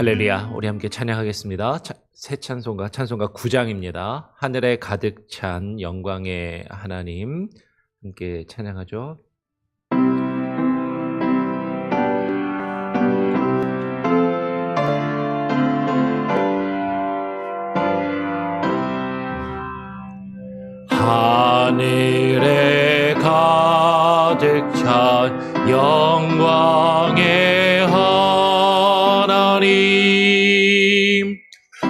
할렐루야. 우리 함께 찬양하겠습니다. 새 찬송가 9장입니다. 하늘에 가득 찬 영광의 하나님, 함께 찬양하죠. 하늘에 가득 찬 영광의 하나님,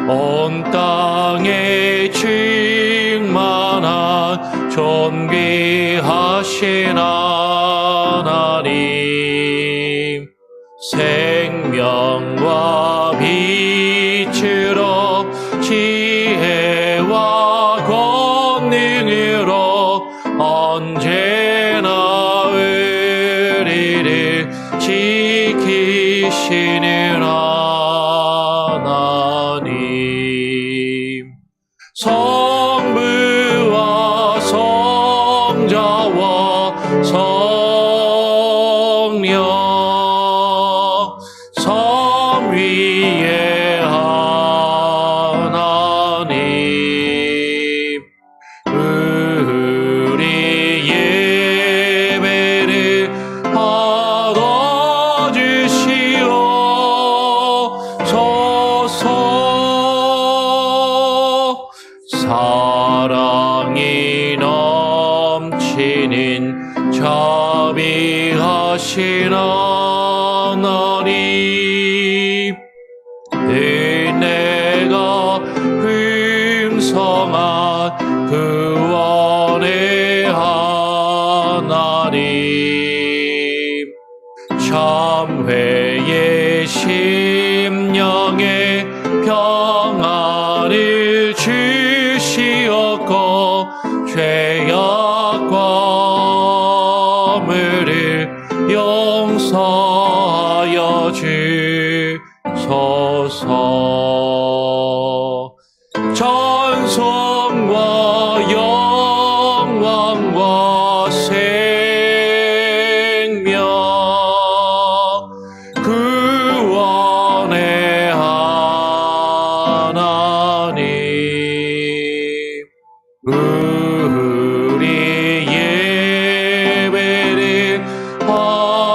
온 땅에 충만한 존귀하신 하나님, 생명과 빛으로 지혜와 권능으로 언제나 우리를 지키시는 하나님, 성부와 성자와 성령 삼위의 하나님, 우리 예배를 받아주시옵소서. 사랑이 넘치는 자비하신 하나님, 은혜가 풍성한 구원의 하나님, 참회의 심령에 평안을 주시옵고 죄악과 물을 용서하여 주소서. 찬송과 영광과 생명 구원의 하나님, 우리 예배를 받아주시옵소서.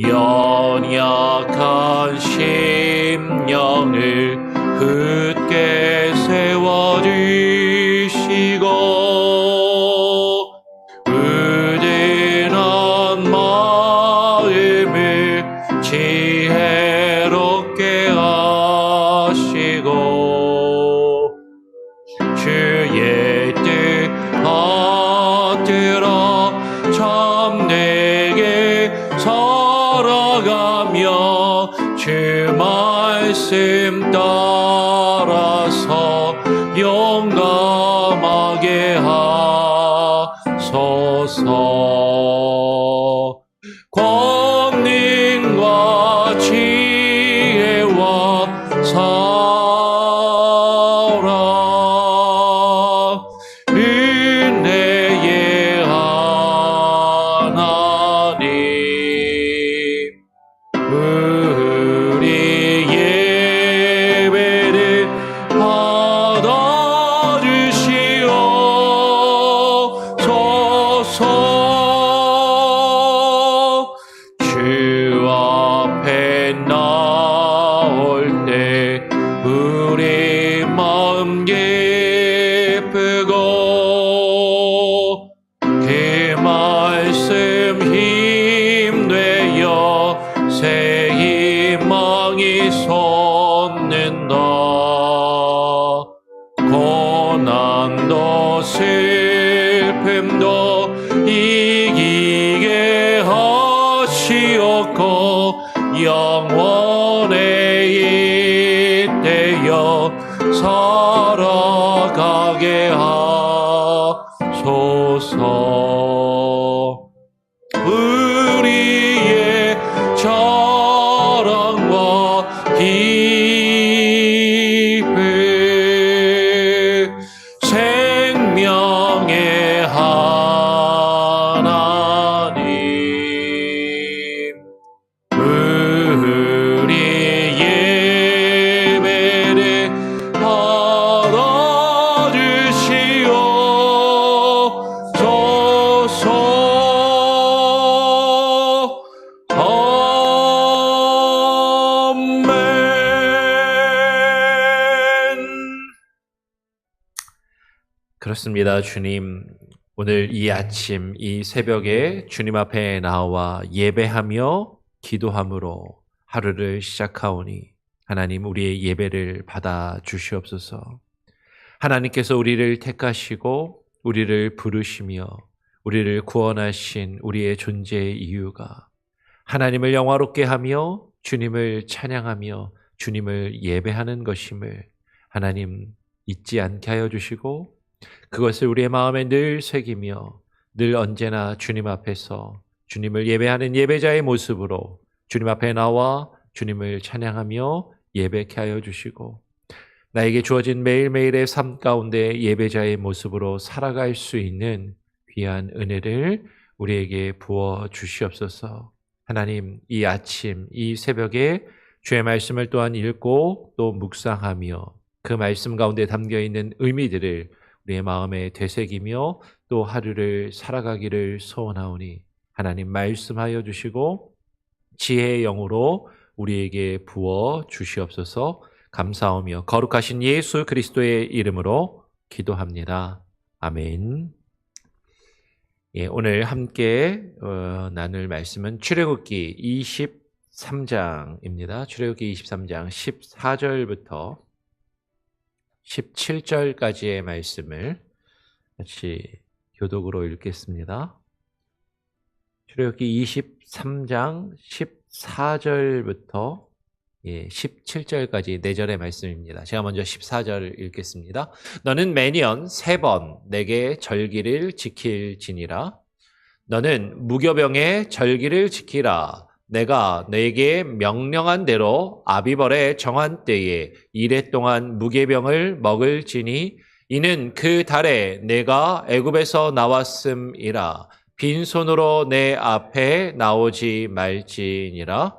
연약한 심령을 굳게 세워주시고 우둔한 마음을 지혜롭게 하시고 주의 뜻 받들어 참되게 살아가며 주 말씀 따라서 용감하게 하소서. 권능과 지혜와 사랑, 은혜의 하나님, 우리 예배를 받아주시옵소서. 주 앞에 나올 때 우리 마음 기쁘고 그 말씀 힘되어 새 희망이 솟는다. 고난도 슬픔도 이기게 하시옵고 영원에 잇대어 살아가게 하소서. 우리의 자랑과 기쁨, 생명의 하나님, 그렇습니다, 주님. 오늘 이 아침, 이 새벽에 주님 앞에 나와 예배하며 기도함으로 하루를 시작하오니 하나님 우리의 예배를 받아 주시옵소서. 하나님께서 우리를 택하시고 우리를 부르시며 우리를 구원하신 우리의 존재의 이유가 하나님을 영화롭게 하며 주님을 찬양하며 주님을 예배하는 것임을 하나님 잊지 않게 하여 주시고 그것을 우리의 마음에 늘 새기며 늘 언제나 주님 앞에서 주님을 예배하는 예배자의 모습으로 주님 앞에 나와 주님을 찬양하며 예배케 하여 주시고 나에게 주어진 매일매일의 삶 가운데 예배자의 모습으로 살아갈 수 있는 귀한 은혜를 우리에게 부어 주시옵소서. 하나님, 이 아침, 이 새벽에 주의 말씀을 또한 읽고 또 묵상하며 그 말씀 가운데 담겨있는 의미들을 우리의 마음에 되새기며 또 하루를 살아가기를 소원하오니 하나님 말씀하여 주시고 지혜의 영으로 우리에게 부어 주시옵소서. 감사하며 거룩하신 예수 그리스도의 이름으로 기도합니다. 아멘. 예, 오늘 함께 나눌 말씀은 출애굽기 23장입니다. 출애굽기 23장 14절부터 17절까지의 말씀을 같이 교독으로 읽겠습니다. 출애굽기 23장 14절부터 17절까지 4절의 말씀입니다. 제가 먼저 14절을 읽겠습니다. 너는 매년 3번 내게 절기를 지킬지니라. 너는 무교병의 절기를 지키라. 내가 너에게 명령한 대로 아비벌의 정한 때에 이레 동안 무교병을 먹을지니 이는 그 달에 내가 애굽에서 나왔음이라. 빈손으로 내 앞에 나오지 말지니라.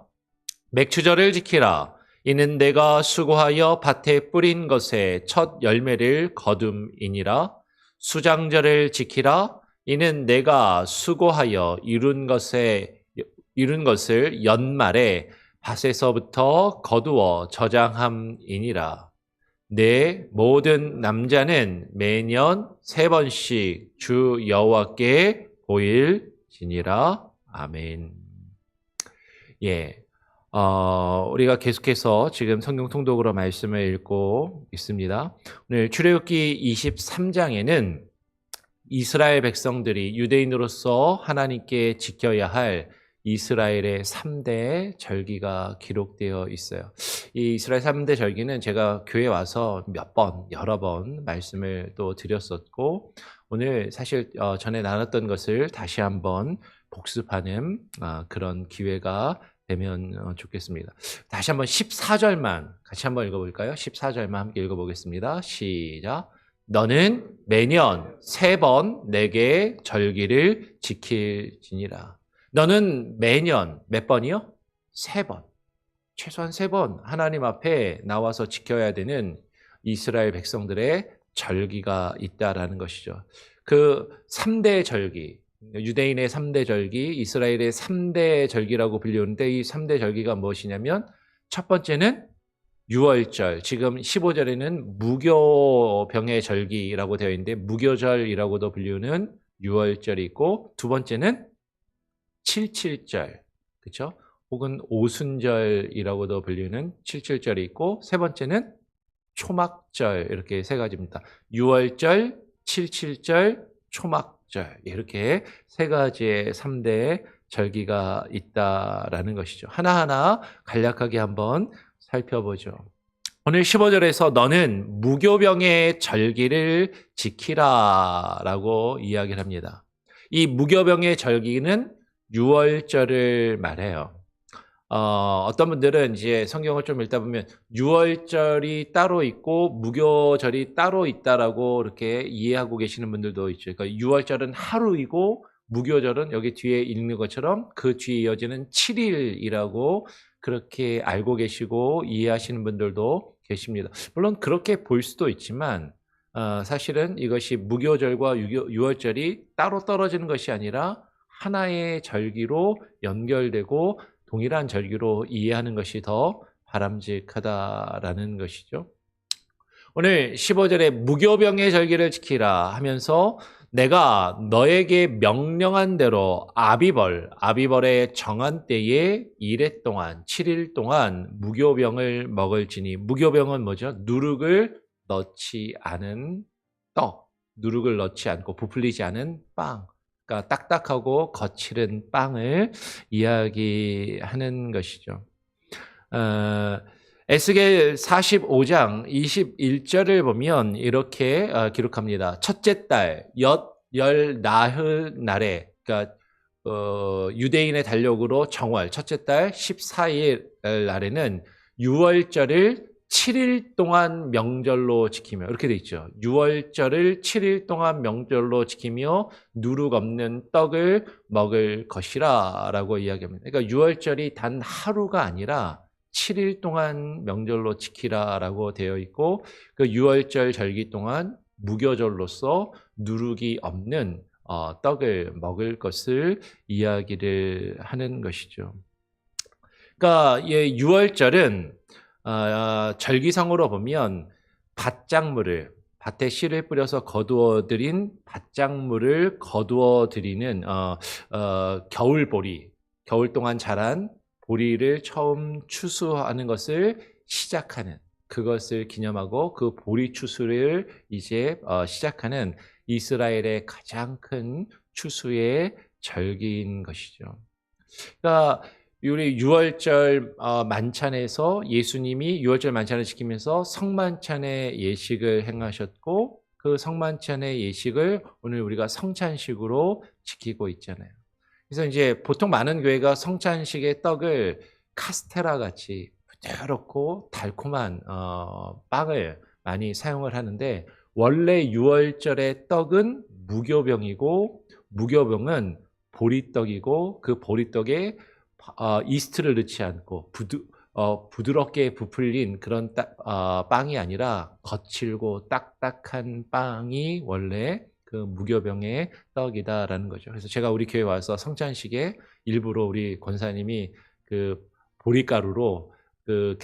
맥추절을 지키라. 이는 내가 수고하여 밭에 뿌린 것의 첫 열매를 거둠이니라. 수장절을 지키라. 이는 내가 수고하여 이룬 것을 연말에 밭에서부터 거두어 저장함이니라. 내 모든 남자는 매년 3번씩 주 여호와께 보일지니라. 아멘. 예. 우리가 계속해서 지금 성경 통독으로 말씀을 읽고 있습니다. 오늘 출애굽기 23장에는 이스라엘 백성들이 유대인으로서 하나님께 지켜야 할 이스라엘의 3대 절기가 기록되어 있어요. 이 이스라엘 3대 절기는 제가 교회 와서 여러 번 말씀을 또 드렸었고, 오늘 사실 전에 나눴던 것을 다시 한번 복습하는 그런 기회가 되면 좋겠습니다. 다시 한번 14절만 같이 한번 읽어볼까요? 14절만 함께 읽어보겠습니다. 시작. 너는 매년 3번 내게 절기를 지킬지니라. 너는 매년 몇 번이요? 3번. 최소한 3번 하나님 앞에 나와서 지켜야 되는 이스라엘 백성들의 절기가 있다라는 것이죠. 그 3대 절기, 유대인의 3대 절기, 이스라엘의 3대 절기라고 불리우는데 이 3대 절기가 무엇이냐면 첫 번째는 유월절, 지금 15절에는 무교병의 절기라고 되어 있는데 무교절이라고도 불리우는 유월절이 있고, 두 번째는 77절, 그렇죠? 혹은 오순절이라고도 불리는 77절이 있고, 세 번째는 초막절, 이렇게 세 가지입니다. 유월절, 77절, 초막절, 이렇게 세 가지의 3대 절기가 있다라는 것이죠. 하나하나 간략하게 한번 살펴보죠. 오늘 15절에서 너는 무교병의 절기를 지키라 라고 이야기를 합니다. 이 무교병의 절기는 유월절을 말해요. 어떤 분들은 이제 성경을 좀 읽다 보면 유월절이 따로 있고 무교절이 따로 있다라고 이렇게 이해하고 계시는 분들도 있죠. 그러니까 유월절은 하루이고 무교절은 여기 뒤에 읽는 것처럼 그 뒤에 이어지는 7일이라고 그렇게 알고 계시고 이해하시는 분들도 계십니다. 물론 그렇게 볼 수도 있지만 사실은 이것이 무교절과 유월절이 따로 떨어지는 것이 아니라 하나의 절기로 연결되고 동일한 절기로 이해하는 것이 더 바람직하다라는 것이죠. 오늘 15절에 무교병의 절기를 지키라 하면서 내가 너에게 명령한 대로 아비벌의 정한 때에 2일 동안 7일 동안 무교병을 먹을지니 무교병은 뭐죠? 누룩을 넣지 않은 떡, 누룩을 넣지 않고 부풀리지 않은 빵, 그러니까 딱딱하고 거칠은 빵을 이야기하는 것이죠. 에스겔 45장 21절을 보면 이렇게 기록합니다. 첫째 달 열 나흘 날에, 그러니까 유대인의 달력으로 정월 첫째 달 14일 날에는 유월절을 7일 동안 명절로 지키며, 이렇게 돼 있죠. 유월절을 7일 동안 명절로 지키며 누룩 없는 떡을 먹을 것이라 라고 이야기합니다. 그러니까 유월절이 단 하루가 아니라 7일 동안 명절로 지키라라고 되어 있고, 그 6월절 절기 동안 무교절로서 누룩이 없는 떡을 먹을 것을 이야기를 하는 것이죠. 그러니까 6월절은 절기상으로 보면 밭에 씨를 뿌려서 거두어들인 밭작물을 거두어들이는 겨울 동안 자란 보리를 처음 추수하는 것을 시작하는, 그것을 기념하고 그 보리 추수를 이제 시작하는 이스라엘의 가장 큰 추수의 절기인 것이죠. 그러니까 우리 6월절 만찬에서 예수님이 6월절 만찬을 지키면서 성만찬의 예식을 행하셨고, 그 성만찬의 예식을 오늘 우리가 성찬식으로 지키고 있잖아요. 그래서 이제 보통 많은 교회가 성찬식의 떡을 카스테라 같이 부드럽고 달콤한 빵을 많이 사용을 하는데, 원래 6월절의 떡은 무교병이고, 무교병은 보리떡이고, 그 보리떡에 이스트를 넣지 않고 부드럽게 부풀린 그런 빵이 아니라 거칠고 딱딱한 빵이 원래 그 무교병의 떡이다라는 거죠. 그래서 제가 우리 교회 와서 성찬식에 일부러 우리 권사님이 그 보리가루로 그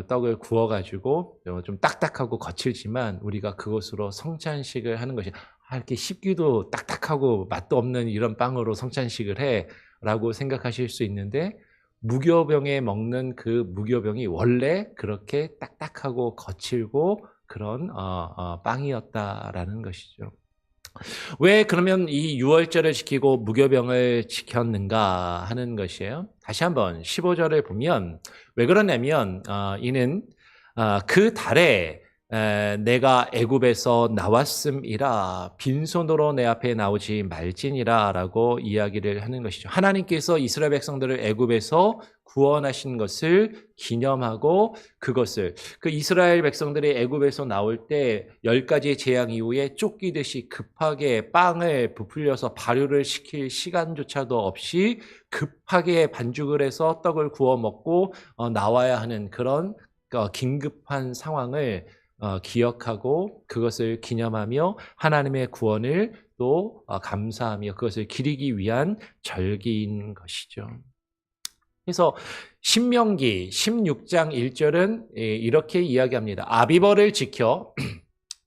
떡을 구워가지고 좀 딱딱하고 거칠지만 우리가 그것으로 성찬식을 하는 것이, 이렇게 씹기도 딱딱하고 맛도 없는 이런 빵으로 성찬식을 해라고 생각하실 수 있는데, 무교병에 먹는 그 무교병이 원래 그렇게 딱딱하고 거칠고 그런 빵이었다라는 것이죠. 왜 그러면 이 6월절을 지키고 무교병을 지켰는가 하는 것이에요. 다시 한번 15절을 보면 왜 그러냐면 이는 그 달에 내가 애굽에서 나왔음이라 빈손으로 내 앞에 나오지 말지니라 라고 이야기를 하는 것이죠. 하나님께서 이스라엘 백성들을 애굽에서 구원하신 것을 기념하고, 그것을 그 이스라엘 백성들이 애굽에서 나올 때 10가지 재앙 이후에 쫓기듯이 급하게 빵을 부풀려서 발효를 시킬 시간조차도 없이 급하게 반죽을 해서 떡을 구워 먹고 나와야 하는 그런 긴급한 상황을 기억하고 그것을 기념하며 하나님의 구원을 또 감사하며 그것을 기리기 위한 절기인 것이죠. 그래서 신명기 16장 1절은 이렇게 이야기합니다. 아비벌을 지켜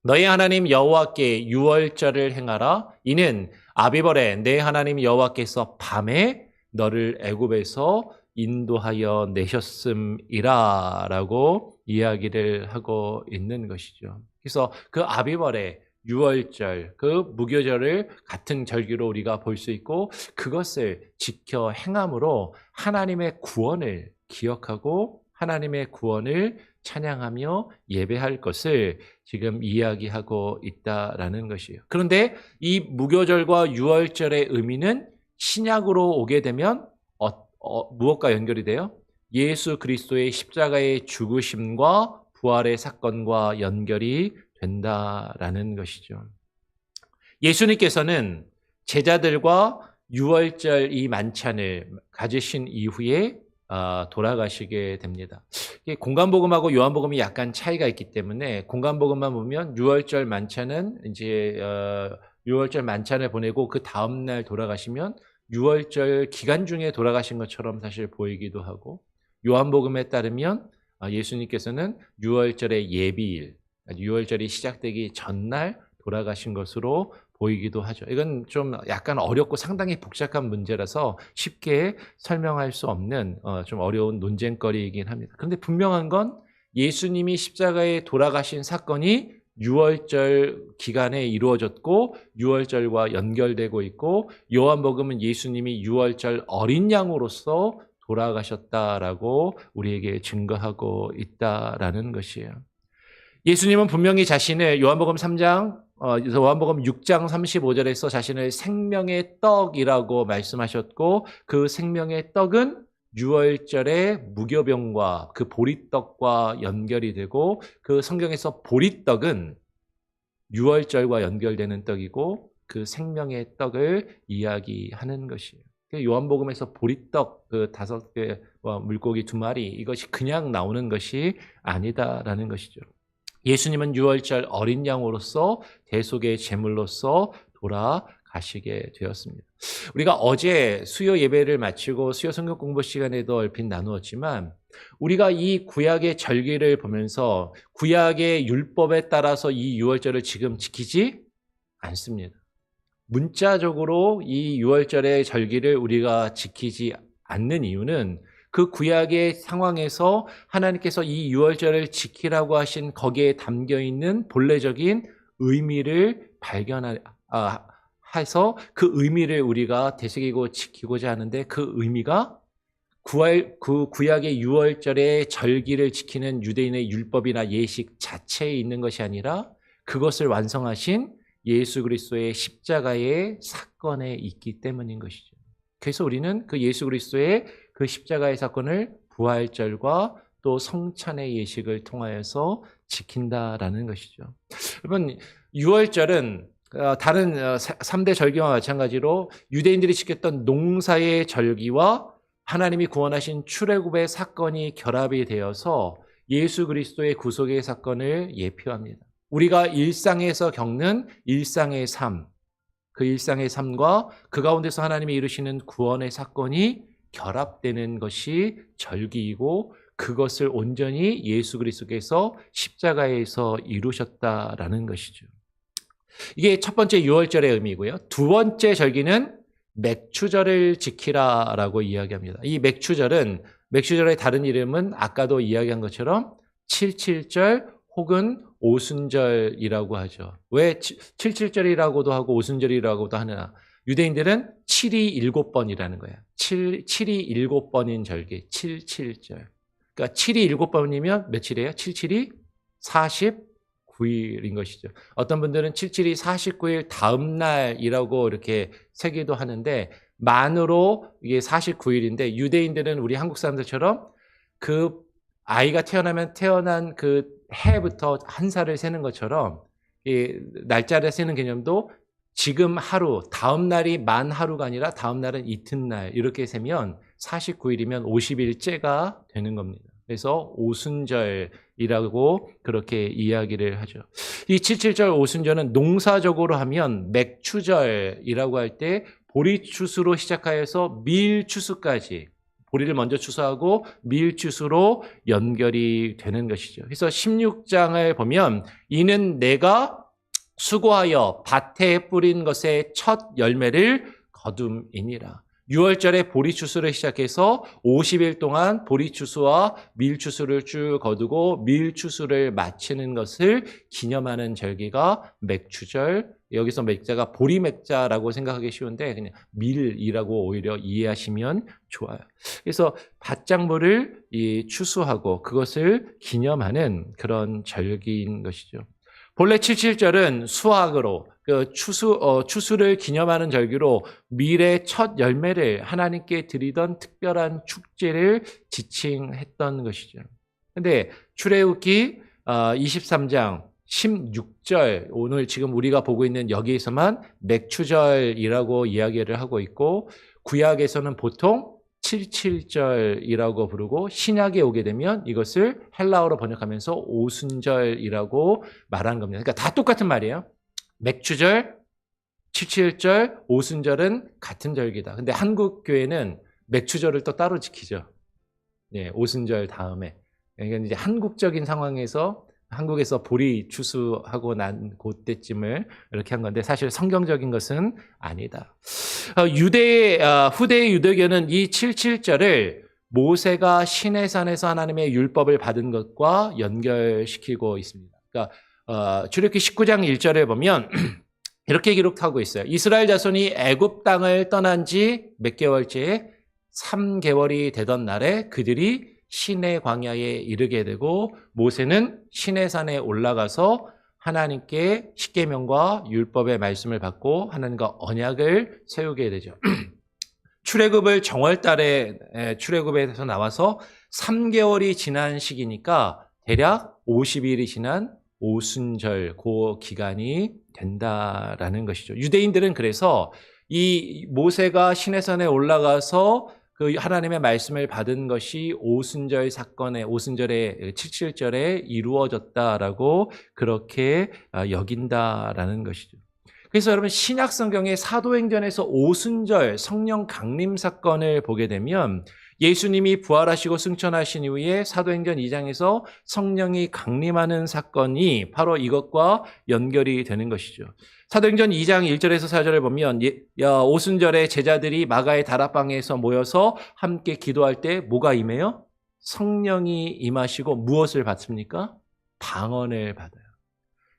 너희 하나님 여호와께 유월절을 행하라. 이는 아비벌에 내 하나님 여호와께서 밤에 너를 애굽에서 인도하여 내셨음이라 라고 이야기를 하고 있는 것이죠. 그래서 그 아비벌의 유월절, 그 무교절을 같은 절기로 우리가 볼 수 있고, 그것을 지켜 행함으로 하나님의 구원을 기억하고 하나님의 구원을 찬양하며 예배할 것을 지금 이야기하고 있다라는 것이에요. 그런데 이 무교절과 유월절의 의미는 신약으로 오게 되면 무엇과 연결이 돼요? 예수 그리스도의 십자가의 죽으심과 부활의 사건과 연결이 된다라는 것이죠. 예수님께서는 제자들과 유월절 이 만찬을 가지신 이후에 돌아가시게 됩니다. 공간복음하고 요한복음이 약간 차이가 있기 때문에 공간복음만 보면 유월절 만찬은 이제 유월절 만찬을 보내고 그 다음 날 돌아가시면 유월절 기간 중에 돌아가신 것처럼 사실 보이기도 하고, 요한복음에 따르면 예수님께서는 유월절의 예비일, 유월절이 시작되기 전날 돌아가신 것으로 보이기도 하죠. 이건 좀 약간 어렵고 상당히 복잡한 문제라서 쉽게 설명할 수 없는 좀 어려운 논쟁거리이긴 합니다. 그런데 분명한 건 예수님이 십자가에 돌아가신 사건이 유월절 기간에 이루어졌고 유월절과 연결되고 있고 요한복음은 예수님이 유월절 어린 양으로서 돌아가셨다라고 우리에게 증거하고 있다라는 것이에요. 예수님은 분명히 자신을 요한복음 6장 35절에서 자신을 생명의 떡이라고 말씀하셨고 그 생명의 떡은 유월절의 무교병과 그 보리떡과 연결이 되고 그 성경에서 보리떡은 유월절과 연결되는 떡이고 그 생명의 떡을 이야기하는 것이에요. 요한복음에서 보리떡 그 5개와 물고기 2마리 이것이 그냥 나오는 것이 아니다라는 것이죠. 예수님은 유월절 어린 양으로서 대속의 제물로서 돌아가시게 되었습니다. 우리가 어제 수요 예배를 마치고 수요 성경 공부 시간에도 얼핏 나누었지만 우리가 이 구약의 절기를 보면서 구약의 율법에 따라서 이 유월절을 지금 지키지 않습니다. 문자적으로 이 유월절의 절기를 우리가 지키지 않는 이유는 그 구약의 상황에서 하나님께서 이 유월절을 지키라고 하신 거기에 담겨있는 본래적인 의미를 발견해서 그 의미를 우리가 되새기고 지키고자 하는데 그 의미가 그 구약의 유월절의 절기를 지키는 유대인의 율법이나 예식 자체에 있는 것이 아니라 그것을 완성하신 예수 그리스도의 십자가의 사건에 있기 때문인 것이죠. 그래서 우리는 그 예수 그리스도의 그 십자가의 사건을 부활절과 또 성찬의 예식을 통하여서 지킨다라는 것이죠. 여러분, 유월절은 다른 3대 절기와 마찬가지로 유대인들이 지켰던 농사의 절기와 하나님이 구원하신 출애굽의 사건이 결합이 되어서 예수 그리스도의 구속의 사건을 예표합니다. 우리가 일상에서 겪는 일상의 삶, 그 일상의 삶과 그 가운데서 하나님이 이루시는 구원의 사건이 결합되는 것이 절기이고 그것을 온전히 예수 그리스도께서 십자가에서 이루셨다라는 것이죠. 이게 첫 번째 유월절의 의미고요. 두 번째 절기는 맥추절을 지키라라고 이야기합니다. 이 맥추절의 다른 이름은 아까도 이야기한 것처럼 77절 혹은 오순절이라고 하죠. 왜 77절이라고도 하고 오순절이라고도 하느냐? 유대인들은 7이 7번이라는 거예요. 7이 7번인 절기, 77절. 그러니까 7이 7번이면 며칠이에요? 77이 49일인 것이죠. 어떤 분들은 77이 49일 다음 날이라고 이렇게 세기도 하는데 만으로 이게 49일인데 유대인들은 우리 한국 사람들처럼 그 아이가 태어난 그 해부터 한 살을 세는 것처럼 이 날짜를 세는 개념도 지금 하루, 다음 날이 만 하루가 아니라 다음 날은 이튿날 이렇게 세면 49일이면 50일째가 되는 겁니다. 그래서 오순절이라고 그렇게 이야기를 하죠. 이 77절 오순절은 농사적으로 하면 맥추절이라고 할 때 보리추수로 시작하여서 밀추수까지 보리를 먼저 추수하고 밀추수로 연결이 되는 것이죠. 그래서 16장을 보면 이는 내가 수고하여 밭에 뿌린 것의 첫 열매를 거둠이니라. 6월절에 보리추수를 시작해서 50일 동안 보리추수와 밀추수를 쭉 거두고 밀추수를 마치는 것을 기념하는 절기가 맥추절. 여기서 맥자가 보리맥자라고 생각하기 쉬운데 그냥 밀이라고 오히려 이해하시면 좋아요. 그래서 밭작물을 추수하고 그것을 기념하는 그런 절기인 것이죠. 본래 77절은 수확으로 추수를 기념하는 절기로 밀의 첫 열매를 하나님께 드리던 특별한 축제를 지칭했던 것이죠. 그런데 출애굽기 23장 16절 오늘 지금 우리가 보고 있는 여기에서만 맥추절이라고 이야기를 하고 있고 구약에서는 보통 77절이라고 부르고 신약에 오게 되면 이것을 헬라어로 번역하면서 오순절이라고 말하는 겁니다. 그러니까 다 똑같은 말이에요. 맥추절, 77절, 오순절은 같은 절기다. 근데 한국 교회는 맥추절을 또 따로 지키죠. 네, 오순절 다음에. 그러니까 이제 한국적인 상황에서 한국에서 보리 추수하고 난 그때쯤을 이렇게 한 건데 사실 성경적인 것은 아니다. 후대의 유대교는 이 77절을 모세가 시내산에서 하나님의 율법을 받은 것과 연결시키고 있습니다. 그러니까 출애굽기 19장 1절에 보면 이렇게 기록하고 있어요. 이스라엘 자손이 애굽 땅을 떠난 지 몇 개월째 3개월이 되던 날에 그들이 시내 광야에 이르게 되고 모세는 시내산에 올라가서 하나님께 십계명과 율법의 말씀을 받고 하나님과 언약을 세우게 되죠. 출애굽을 정월달에 출애굽에서 나와서 3개월이 지난 시기니까 대략 50일이 지난 오순절 그 기간이 된다라는 것이죠. 유대인들은 그래서 이 모세가 시내산에 올라가서 그 하나님의 말씀을 받은 것이 오순절 사건의 오순절의 77절에 이루어졌다라고 그렇게 여긴다라는 것이죠. 그래서 여러분 신약 성경의 사도행전에서 오순절 성령 강림 사건을 보게 되면 예수님이 부활하시고 승천하신 이후에 사도행전 2장에서 성령이 강림하는 사건이 바로 이것과 연결이 되는 것이죠. 사도행전 2장 1절에서 4절을 보면 오순절에 제자들이 마가의 다락방에서 모여서 함께 기도할 때 뭐가 임해요? 성령이 임하시고 무엇을 받습니까? 방언을 받아요.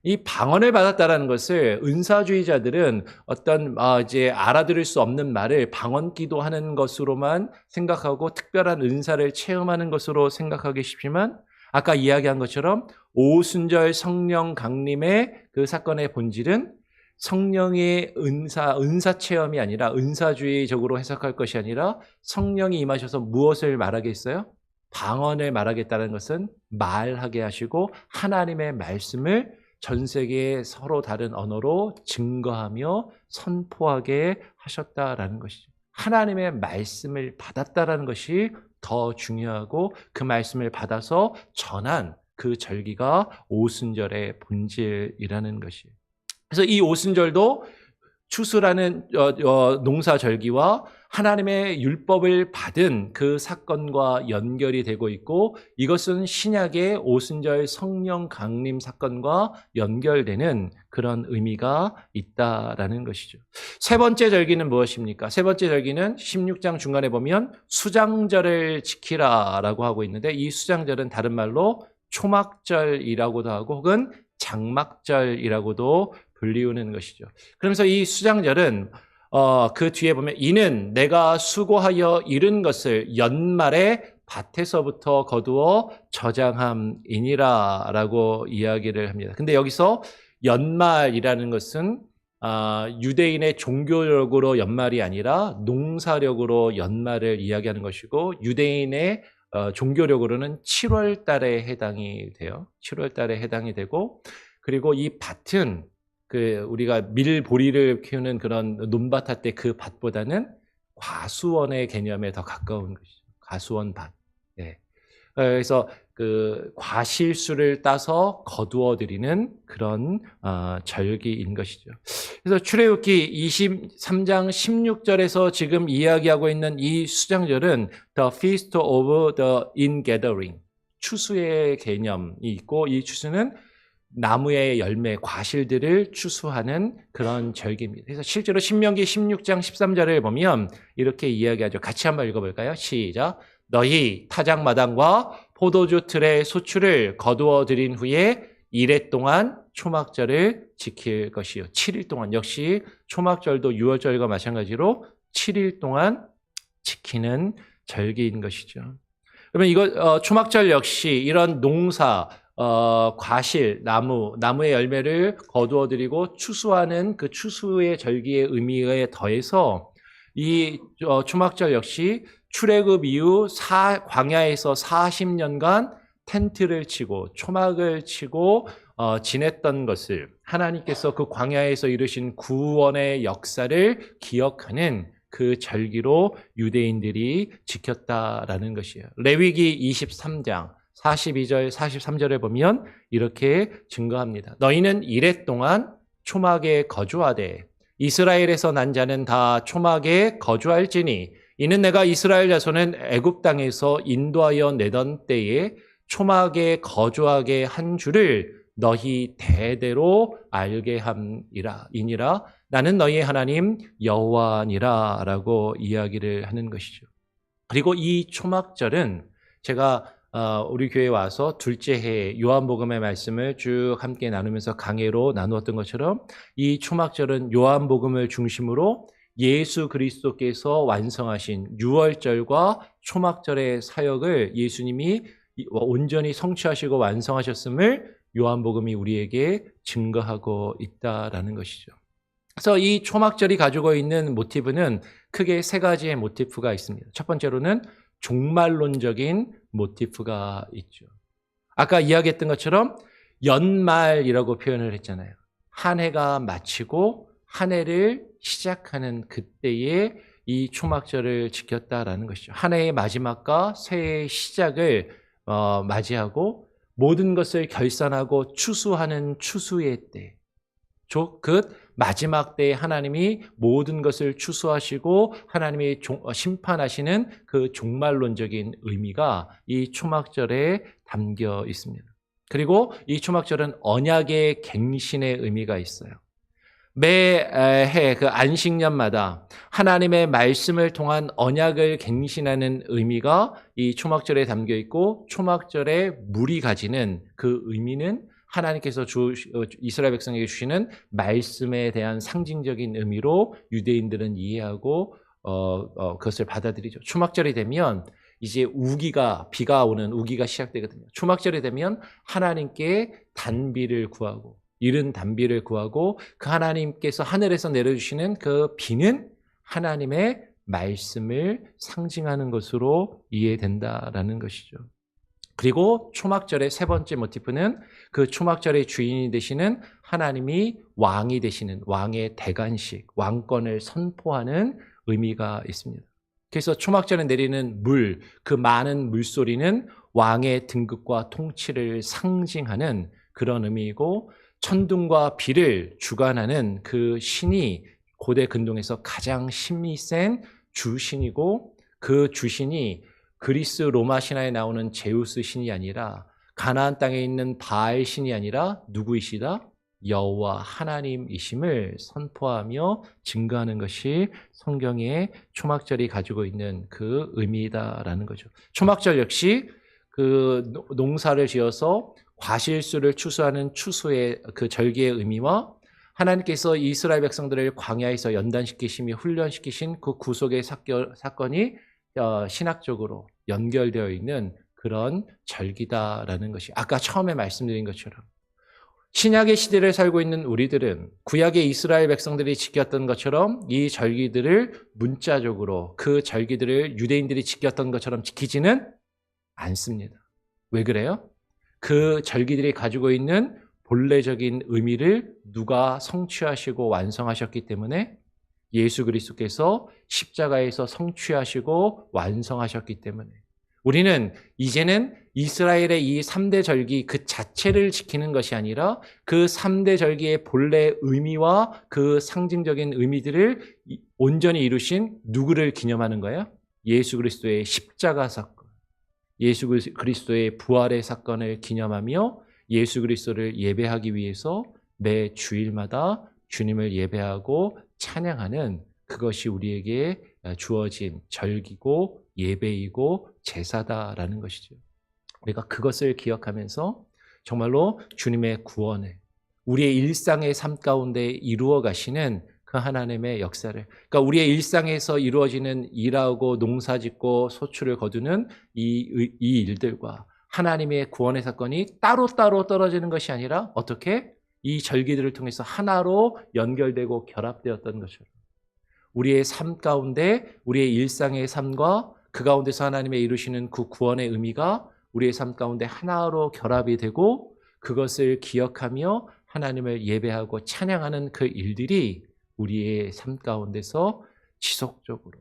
이 방언을 받았다라는 것을 은사주의자들은 어떤 이제 알아들을 수 없는 말을 방언 기도하는 것으로만 생각하고 특별한 은사를 체험하는 것으로 생각하기 쉽지만 아까 이야기한 것처럼 오순절 성령 강림의 그 사건의 본질은 성령의 은사 체험이 아니라 은사주의적으로 해석할 것이 아니라 성령이 임하셔서 무엇을 말하겠어요? 방언을 말하겠다는 것은 말하게 하시고 하나님의 말씀을 전 세계에 서로 다른 언어로 증거하며 선포하게 하셨다라는 것이죠. 하나님의 말씀을 받았다라는 것이 더 중요하고 그 말씀을 받아서 전한 그 절기가 오순절의 본질이라는 것이에요. 그래서 이 오순절도 추수라는 농사절기와 하나님의 율법을 받은 그 사건과 연결이 되고 있고 이것은 신약의 오순절 성령 강림 사건과 연결되는 그런 의미가 있다라는 것이죠. 세 번째 절기는 무엇입니까? 세 번째 절기는 16장 중간에 보면 수장절을 지키라라고 하고 있는데 이 수장절은 다른 말로 초막절이라고도 하고 혹은 장막절이라고도 불리우는 것이죠. 그러면서 이 수장절은 그 뒤에 보면 이는 내가 수고하여 이룬 것을 연말에 밭에서부터 거두어 저장함이니라 라고 이야기를 합니다. 근데 여기서 연말이라는 것은 유대인의 종교력으로 연말이 아니라 농사력으로 연말을 이야기하는 것이고 유대인의 종교력으로는 7월 달에 해당이 돼요. 7월 달에 해당이 되고 그리고 이 밭은 우리가 보리를 키우는 그런 논밭 할 때 그 밭보다는 과수원의 개념에 더 가까운 것이죠. 과수원 밭. 네. 그래서 그 과실수를 따서 거두어 드리는 그런 절기인 것이죠. 그래서 출애굽기 23장 16절에서 지금 이야기하고 있는 이 수장절은 The Feast of the Ingathering, 추수의 개념이 있고 이 추수는 나무의 열매, 과실들을 추수하는 그런 절기입니다. 그래서 실제로 신명기 16장 13절을 보면 이렇게 이야기하죠. 같이 한번 읽어볼까요? 시작. 너희 타작마당과 포도주 틀의 소출을 거두어 들인 후에 이래 동안 초막절을 지킬 것이요. 7일 동안 역시 초막절도 6월절과 마찬가지로 7일 동안 지키는 절기인 것이죠. 그러면 이거 초막절 역시 이런 농사 과실, 나무의 열매를 거두어 드리고 추수하는 그 추수의 절기의 의미에 더해서 이 초막절 역시 출애굽 이후 광야에서 40년간 텐트를 치고 초막을 치고 지냈던 것을 하나님께서 그 광야에서 이루신 구원의 역사를 기억하는 그 절기로 유대인들이 지켰다라는 것이에요. 레위기 23장 42절, 43절에 보면 이렇게 증거합니다. 너희는 이래 동안 초막에 거주하되 이스라엘에서 난 자는 다 초막에 거주할지니 이는 내가 이스라엘 자손은 애굽 땅에서 인도하여 내던 때에 초막에 거주하게 한 줄을 너희 대대로 알게 함이라 이니라 나는 너희의 하나님 여호와니라 라고 이야기를 하는 것이죠. 그리고 이 초막절은 제가 우리 교회에 와서 둘째 해 요한복음의 말씀을 쭉 함께 나누면서 강해로 나누었던 것처럼 이 초막절은 요한복음을 중심으로 예수 그리스도께서 완성하신 유월절과 초막절의 사역을 예수님이 온전히 성취하시고 완성하셨음을 요한복음이 우리에게 증거하고 있다라는 것이죠. 그래서 이 초막절이 가지고 있는 모티브는 크게 세 가지의 모티프가 있습니다. 첫 번째로는 종말론적인 모티프가 있죠. 아까 이야기했던 것처럼 연말이라고 표현을 했잖아요. 한 해가 마치고 한 해를 시작하는 그때에 이 초막절을 지켰다라는 것이죠. 한 해의 마지막과 새해의 시작을 맞이하고 모든 것을 결산하고 추수하는 추수의 때, 그 마지막 때에 하나님이 모든 것을 추수하시고 하나님이 심판하시는 그 종말론적인 의미가 이 초막절에 담겨 있습니다. 그리고 이 초막절은 언약의 갱신의 의미가 있어요. 매해 그 안식년마다 하나님의 말씀을 통한 언약을 갱신하는 의미가 이 초막절에 담겨 있고 초막절에 물이 가지는 그 의미는 하나님께서 이스라엘 백성에게 주시는 말씀에 대한 상징적인 의미로 유대인들은 이해하고 그것을 받아들이죠. 초막절이 되면 이제 비가 오는 우기가 시작되거든요. 초막절이 되면 하나님께 단비를 구하고 이른 단비를 구하고 그 하나님께서 하늘에서 내려주시는 그 비는 하나님의 말씀을 상징하는 것으로 이해된다라는 것이죠. 그리고 초막절의 세 번째 모티프는 그 초막절의 주인이 되시는 하나님이 왕이 되시는 왕의 대관식, 왕권을 선포하는 의미가 있습니다. 그래서 초막절에 내리는 그 많은 물소리는 왕의 등극과 통치를 상징하는 그런 의미이고 천둥과 비를 주관하는 그 신이 고대 근동에서 가장 힘이 센 주신이고 그 주신이 그리스 로마 신화에 나오는 제우스 신이 아니라 가나안 땅에 있는 바알 신이 아니라 누구이시다? 여호와 하나님이심을 선포하며 증거하는 것이 성경의 초막절이 가지고 있는 그 의미다라는 거죠. 초막절 역시 그 농사를 지어서 과실수를 추수하는 추수의 그 절기의 의미와 하나님께서 이스라엘 백성들을 광야에서 연단시키시며 훈련시키신 그 구속의 사건이 신학적으로 연결되어 있는 그런 절기다라는 것이 아까 처음에 말씀드린 것처럼 신약의 시대를 살고 있는 우리들은 구약의 이스라엘 백성들이 지켰던 것처럼 이 절기들을 문자적으로 그 절기들을 유대인들이 지켰던 것처럼 지키지는 않습니다. 왜 그래요? 그 절기들이 가지고 있는 본래적인 의미를 누가 성취하시고 완성하셨기 때문에 예수 그리스도께서 십자가에서 성취하시고 완성하셨기 때문에 우리는 이제는 이스라엘의 이 3대 절기 그 자체를 지키는 것이 아니라 그 3대 절기의 본래 의미와 그 상징적인 의미들을 온전히 이루신 누구를 기념하는 거예요? 예수 그리스도의 십자가 사건, 예수 그리스도의 부활의 사건을 기념하며 예수 그리스도를 예배하기 위해서 매 주일마다 주님을 예배하고 찬양하는 그것이 우리에게 주어진 절기고 예배이고 제사다라는 것이죠. 우리가 그것을 기억하면서 정말로 주님의 구원을 우리의 일상의 삶 가운데 이루어 가시는 그 하나님의 역사를, 그러니까 우리의 일상에서 이루어지는 일하고 농사짓고 소출을 거두는 이 일들과 하나님의 구원의 사건이 따로따로 떨어지는 것이 아니라 어떻게 이 절기들을 통해서 하나로 연결되고 결합되었던 것처럼 우리의 삶 가운데 우리의 일상의 삶과 그 가운데서 하나님의 이루시는 그 구원의 의미가 우리의 삶 가운데 하나로 결합이 되고 그것을 기억하며 하나님을 예배하고 찬양하는 그 일들이 우리의 삶 가운데서 지속적으로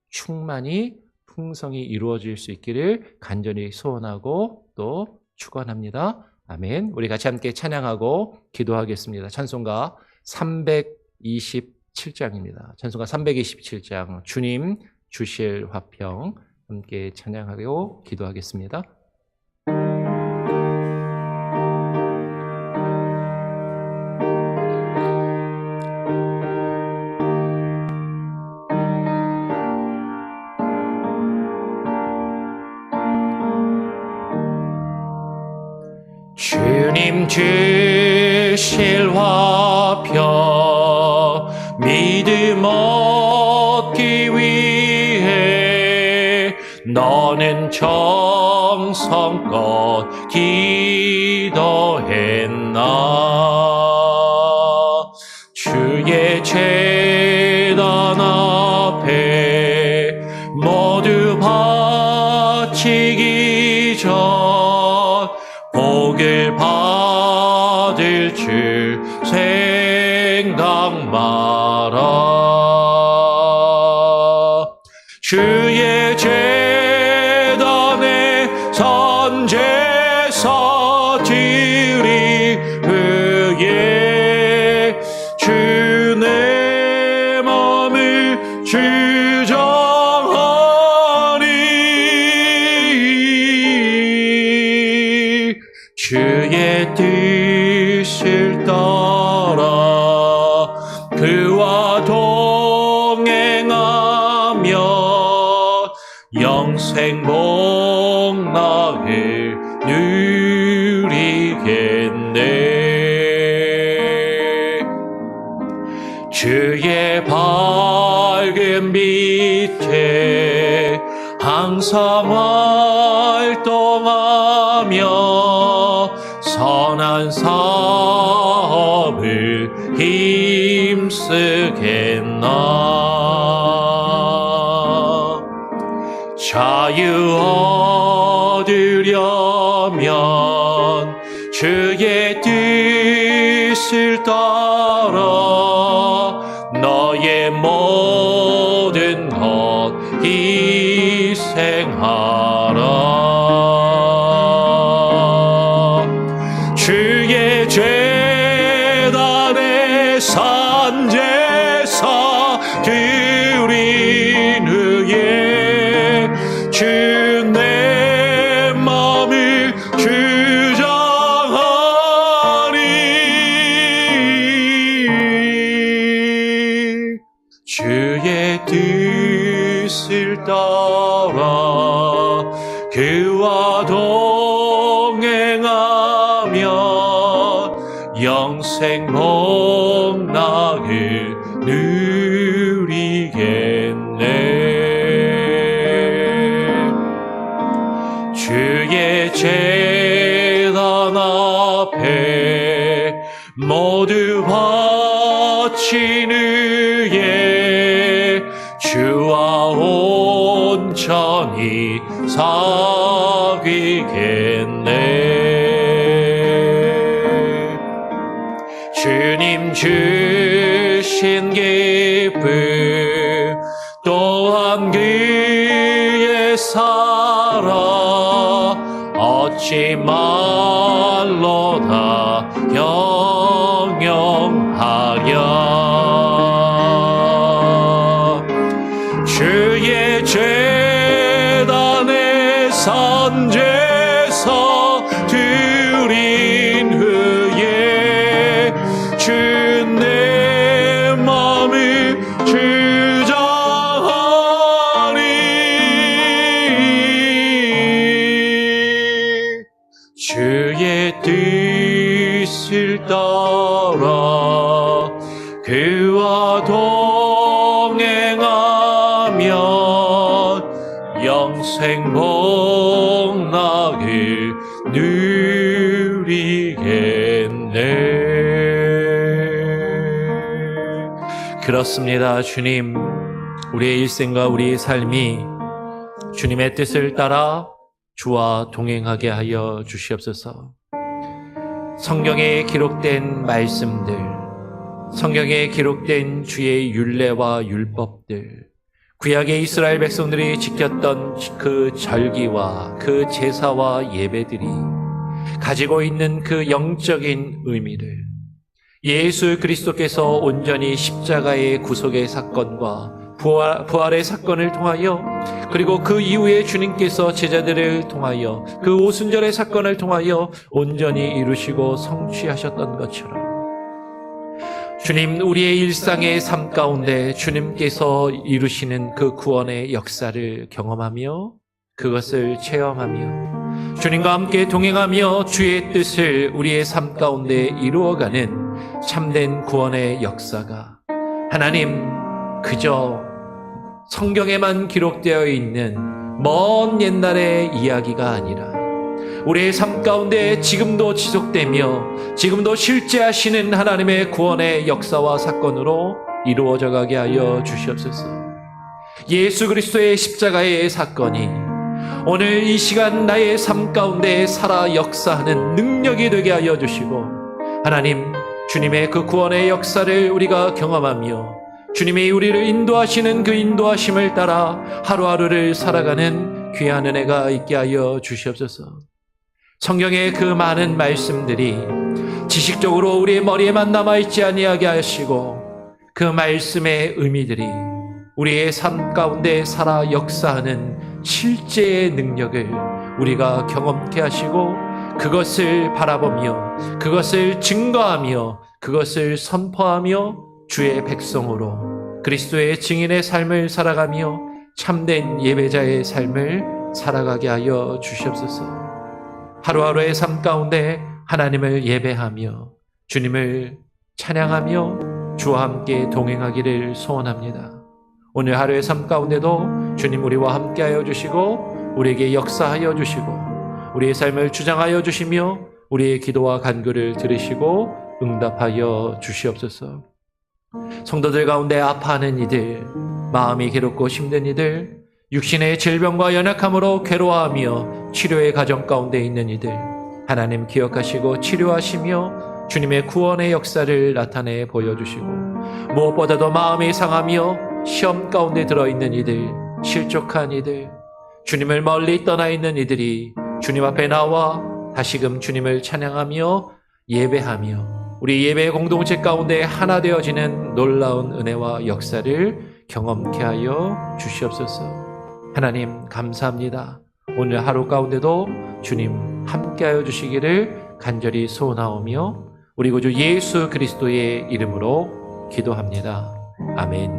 충만히 풍성히 이루어질 수 있기를 간절히 소원하고 또 축원합니다. 아멘. 우리 같이 함께 찬양하고 기도하겠습니다. 찬송가 327장입니다. 찬송가 327장 주님 주실 화평 함께 찬양하고 기도하겠습니다. 주님 주실 화평 믿음 얻기 위해 너는 정성껏 기도했나. 주의 제단 앞에 모두 바치기 전 복을 받을 줄 생각 마라. 주의 제단에 선제사 드리 의에 주 내 마음을 주장하니. 주의 뜻을 따라 그와 동행하며 영생 복락을 누리겠네. 주의 밝은 빛에 항상 활동하며 선한 사업을 힘쓰겠나. 자유 얻으려면 주의 뜻을 따라 너의 모든 것 희생하라. 주의 제단에 산제사 드린 후에 주 내 마음을 주장하니. 주의 뜻을 따라 그와 동행하며 영생 복락을 누리겠네. 주의 제단 앞에 모두 바친 후에 주와 온전히 사귀겠네. 주님 주신 기쁨 또한 그의 사랑 얻지 말로다 영영하랴. 주의 제단에 산제사 드린 후에 주 내 마음을 주장하니. 주의 뜻을 따라 그와 동행하며 영생 복락을 누리겠네. 그렇습니다. 주님, 우리의 일생과 우리의 삶이 주님의 뜻을 따라 주와 동행하게 하여 주시옵소서. 성경에 기록된 말씀들, 성경에 기록된 주의 율례와 율법들, 구약의 이스라엘 백성들이 지켰던 그 절기와 그 제사와 예배들이 가지고 있는 그 영적인 의미를 예수 그리스도께서 온전히 십자가의 구속의 사건과 부활의 사건을 통하여, 그리고 그 이후에 주님께서 제자들을 통하여 그 오순절의 사건을 통하여 온전히 이루시고 성취하셨던 것처럼, 주님, 우리의 일상의 삶 가운데 주님께서 이루시는 그 구원의 역사를 경험하며 그것을 체험하며 주님과 함께 동행하며 주의 뜻을 우리의 삶 가운데 이루어가는 참된 구원의 역사가 하나님 그저 성경에만 기록되어 있는 먼 옛날의 이야기가 아니라 우리의 삶 가운데 지금도 지속되며 지금도 실제하시는 하나님의 구원의 역사와 사건으로 이루어져 가게 하여 주시옵소서. 예수 그리스도의 십자가의 사건이 오늘 이 시간 나의 삶 가운데 살아 역사하는 능력이 되게 하여 주시고 하나님 주님의 그 구원의 역사를 우리가 경험하며 주님이 우리를 인도하시는 그 인도하심을 따라 하루하루를 살아가는 귀한 은혜가 있게 하여 주시옵소서. 성경의 그 많은 말씀들이 지식적으로 우리의 머리에만 남아있지 아니하게 하시고 그 말씀의 의미들이 우리의 삶 가운데 살아 역사하는 실제의 능력을 우리가 경험케 하시고 그것을 바라보며 그것을 증거하며 그것을 선포하며 주의 백성으로 그리스도의 증인의 삶을 살아가며 참된 예배자의 삶을 살아가게 하여 주시옵소서. 하루하루의 삶 가운데 하나님을 예배하며 주님을 찬양하며 주와 함께 동행하기를 소원합니다. 오늘 하루의 삶 가운데도 주님 우리와 함께하여 주시고 우리에게 역사하여 주시고 우리의 삶을 주장하여 주시며 우리의 기도와 간구를 들으시고 응답하여 주시옵소서. 성도들 가운데 아파하는 이들, 마음이 괴롭고 힘든 이들, 육신의 질병과 연약함으로 괴로워하며 치료의 과정 가운데 있는 이들 하나님 기억하시고 치료하시며 주님의 구원의 역사를 나타내 보여주시고 무엇보다도 마음이 상하며 시험 가운데 들어있는 이들, 실족한 이들, 주님을 멀리 떠나 있는 이들이 주님 앞에 나와 다시금 주님을 찬양하며 예배하며 우리 예배 공동체 가운데 하나 되어지는 놀라운 은혜와 역사를 경험케 하여 주시옵소서. 하나님 감사합니다. 오늘 하루 가운데도 주님 함께하여 주시기를 간절히 소원하오며 우리 구주 예수 그리스도의 이름으로 기도합니다. 아멘.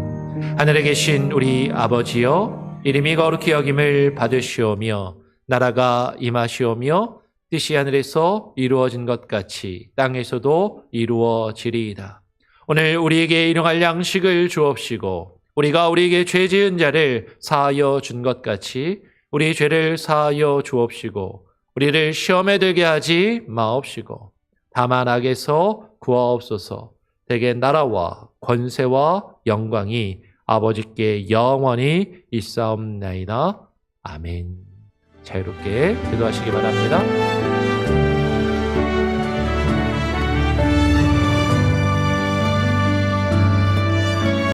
하늘에 계신 우리 아버지여 이름이 거룩히 여김을 받으시오며 나라가 임하시오며 뜻이 하늘에서 이루어진 것 같이 땅에서도 이루어지리이다. 오늘 우리에게 일용할 양식을 주옵시고 우리가 우리에게 죄 지은 자를 사하여 준 것 같이 우리 죄를 사하여 주옵시고 우리를 시험에 들게 하지 마옵시고 다만 악에서 구하옵소서. 대개 나라와 권세와 영광이 아버지께 영원히 있사옵나이다. 아멘. 자유롭게 기도하시기 바랍니다.